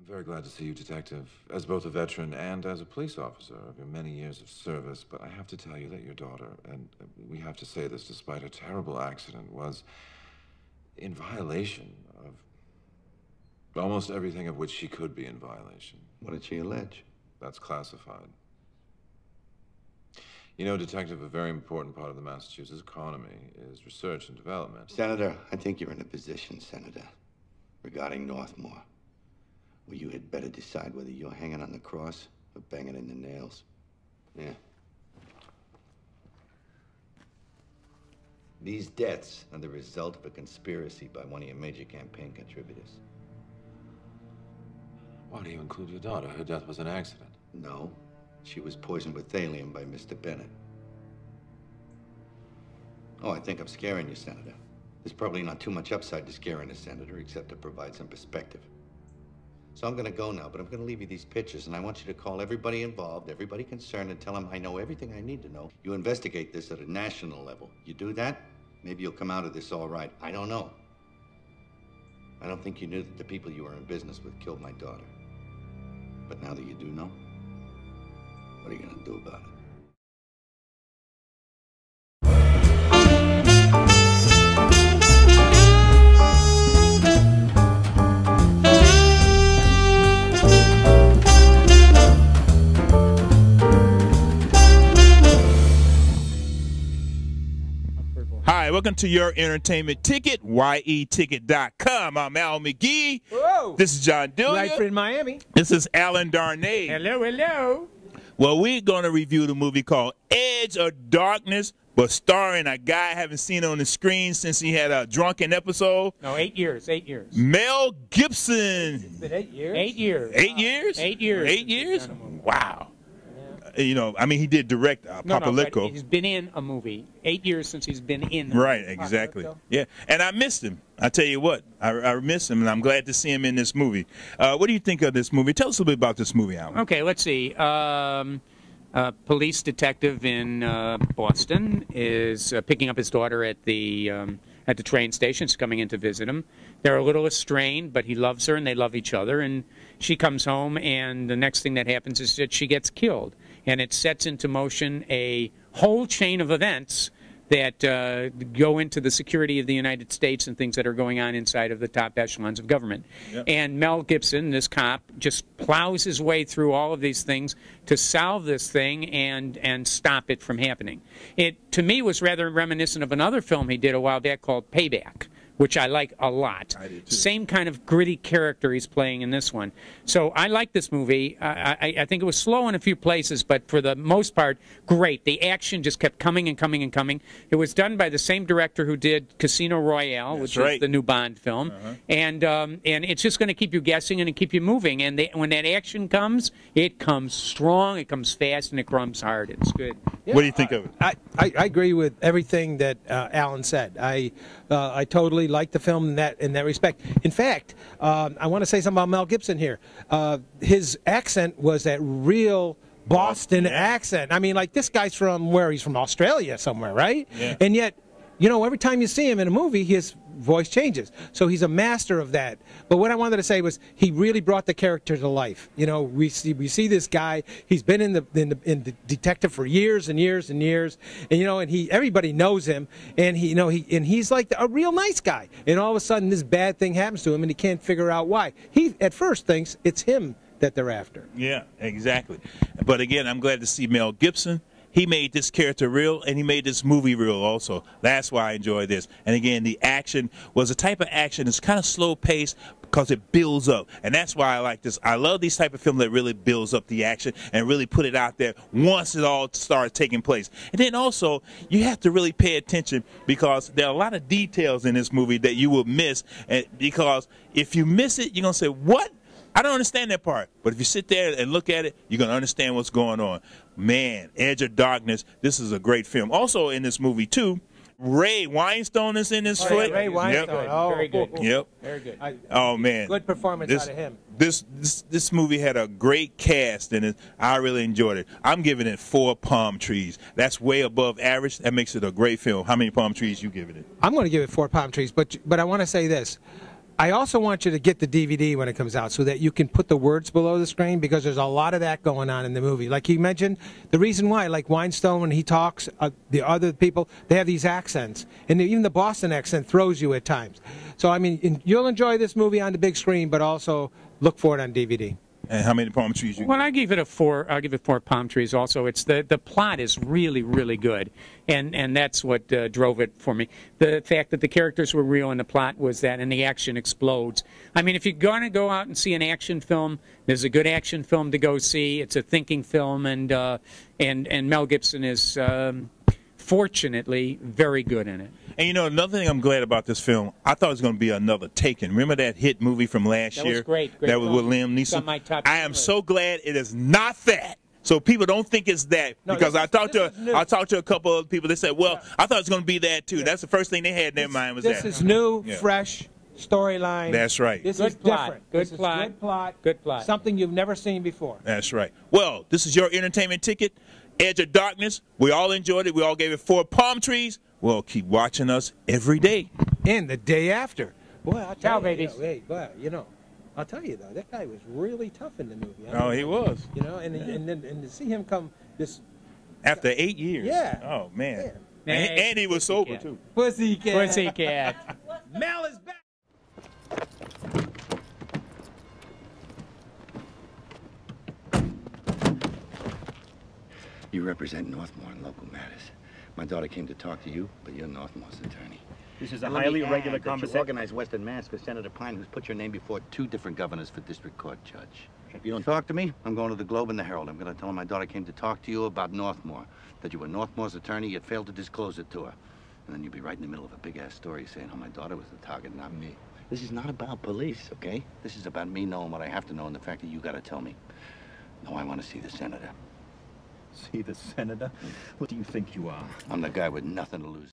I'm very glad to see you, Detective, as both a veteran and as a police officer of your many years of service. But I have to tell you that your daughter, and we have to say this despite a terrible accident, was in violation of almost everything of which she could be in violation. What did she allege? That's classified. You know, Detective, a very important part of the Massachusetts economy is research and development. Senator, I think you're in a position, Senator, regarding Northmore, where you had better decide whether you're hanging on the cross or banging in the nails. Yeah. These deaths are the result of a conspiracy by one of your major campaign contributors. Why do you include your daughter? Her death was an accident. No, she was poisoned with thallium by Mr. Bennett. Oh, I think I'm scaring you, Senator. There's probably not too much upside to scaring a senator, except to provide some perspective. So I'm gonna go now, but I'm gonna leave you these pictures, and I want you to call everybody involved, everybody concerned, and tell them I know everything I need to know. You investigate this at a national level. You do that, maybe you'll come out of this all right. I don't know. I don't think you knew that the people you were in business with killed my daughter. But now that you do know, what are you gonna do about it? Hi, welcome to Your Entertainment Ticket, yeticket.com. I'm Al McGee. Whoa. This is John Dillier. Right in Miami. This is Alan Darnay. Hello, hello. Well, we're going to review the movie called Edge of Darkness, but starring a guy I haven't seen on the screen since he had a drunken episode. No, 8 years, 8 years. Mel Gibson. It's been 8 years? 8 years. 8 years? 8 years. 8 years? Wow. You know, I mean, he did direct Apocalypto. No, he's been in a movie. 8 years since he's been in. Right, exactly. Yeah, and I missed him. I tell you what, I missed him, and I'm glad to see him in this movie. What do you think of this movie? Tell us a little bit about this movie, Alan. Okay, let's see. Police detective in Boston is picking up his daughter at the train station. She's coming in to visit him. They're a little estranged, but he loves her and they love each other. And she comes home, and the next thing that happens is that she gets killed. And it sets into motion a whole chain of events that go into the security of the United States and things that are going on inside of the top echelons of government. Yep. And Mel Gibson, this cop, just plows his way through all of these things to solve this thing and stop it from happening. It, to me, was rather reminiscent of another film he did a while back called Payback, which I like a lot. I do too. Same kind of gritty character he's playing in this one. So I like this movie. I think it was slow in a few places, but for the most part, great. The action just kept coming and coming and coming. It was done by the same director who did Casino Royale, which is the new Bond film. And it's just going to keep you guessing and keep you moving. And when that action comes, it comes strong, it comes fast, and it comes hard. It's good. Yeah, what do you think of it? I agree with everything that Alan said. I totally like the film in that respect. In fact, I want to say something about Mel Gibson here. His accent was that real Boston accent. I mean, like, this guy's from where? He's from Australia somewhere, right? Yeah. And yet, you know, every time you see him in a movie, his voice changes. So he's a master of that. But what I wanted to say was he really brought the character to life. You know, we see this guy. He's been in the detective for years and years and years, and you know, and everybody knows him, and he's like a real nice guy. And all of a sudden, this bad thing happens to him, and he can't figure out why. He at first thinks it's him that they're after. Yeah, exactly. But again, I'm glad to see Mel Gibson. He made this character real, and he made this movie real also. That's why I enjoy this. And again, the action was a type of action that's kind of slow-paced because it builds up. And that's why I like this. I love these type of films that really builds up the action and really put it out there once it all starts taking place. And then also, you have to really pay attention because there are a lot of details in this movie that you will miss. And because if you miss it, you're going to say, what? I don't understand that part. But if you sit there and look at it, you're going to understand what's going on. Man, Edge of Darkness, this is a great film. Also in this movie, too, Ray Winestone is in this flick. Ray Winestone. Yep. Oh, very good. Yep. Very good. Oh, man. Good performance out of him. This movie had a great cast in it. I really enjoyed it. I'm giving it 4 palm trees. That's way above average. That makes it a great film. How many palm trees you giving it? I'm going to give it 4 palm trees, but I want to say this. I also want you to get the DVD when it comes out so that you can put the words below the screen, because there's a lot of that going on in the movie. Like you mentioned, the reason why, like Weinstein, when he talks, the other people, they have these accents. And even the Boston accent throws you at times. So, I mean, you'll enjoy this movie on the big screen, but also look for it on DVD. And how many palm trees you? Well, I give it a 4. I'll give it 4 palm trees. Also, it's the plot is really, really good, and that's what drove it for me. The fact that the characters were real and the plot was that, and the action explodes. I mean, if you're going to go out and see an action film, there's a good action film to go see. It's a thinking film, and Mel Gibson is fortunately very good in it. And you know, another thing I'm glad about this film, I thought it was going to be another Taken. Remember that hit movie from last year? That was great. That was with Liam Neeson. On my top I am so glad it is not that. So people don't think it's that, No, because I talked to a couple of people. They said, "Well, Yeah. I thought it was going to be that too." That's the first thing they had in their mind was This that. is new, Yeah. fresh storyline. That's right. This Good is plot. different. Good This is plot. Good plot. Good plot. Something you've never seen before. That's right. Well, this is your entertainment ticket, Edge of Darkness. We all enjoyed it. We all gave it 4 palm trees. Well, keep watching us every day. And the day after. Boy, I'll Ciao, tell you, babies. Hey, boy, you know, I'll tell you though, that guy was really tough in the movie. Oh, he was. You know, and to see him come this After 8 years. Yeah. Oh, man. Yeah. And he was sober, Pussycat. too. pussycat. Pussycat. Mel is back. You represent Northmore in local matters. My daughter came to talk to you, but you're Northmore's attorney. This is a And let highly me add irregular that you conversation. organized Western Mass with Senator Pine, who's put your name before 2 different governors for district court judge. If you don't talk to me, I'm going to the Globe and the Herald. I'm going to tell her my daughter came to talk to you about Northmore, that you were Northmore's attorney, yet failed to disclose it to her. And then you'll be right in the middle of a big-ass story saying how my daughter was the target, not me. This is not about police, okay? This is about me knowing what I have to know and the fact that you got to tell me. No, I want to see the senator. See the senator? What do you think you are? I'm the guy with nothing to lose.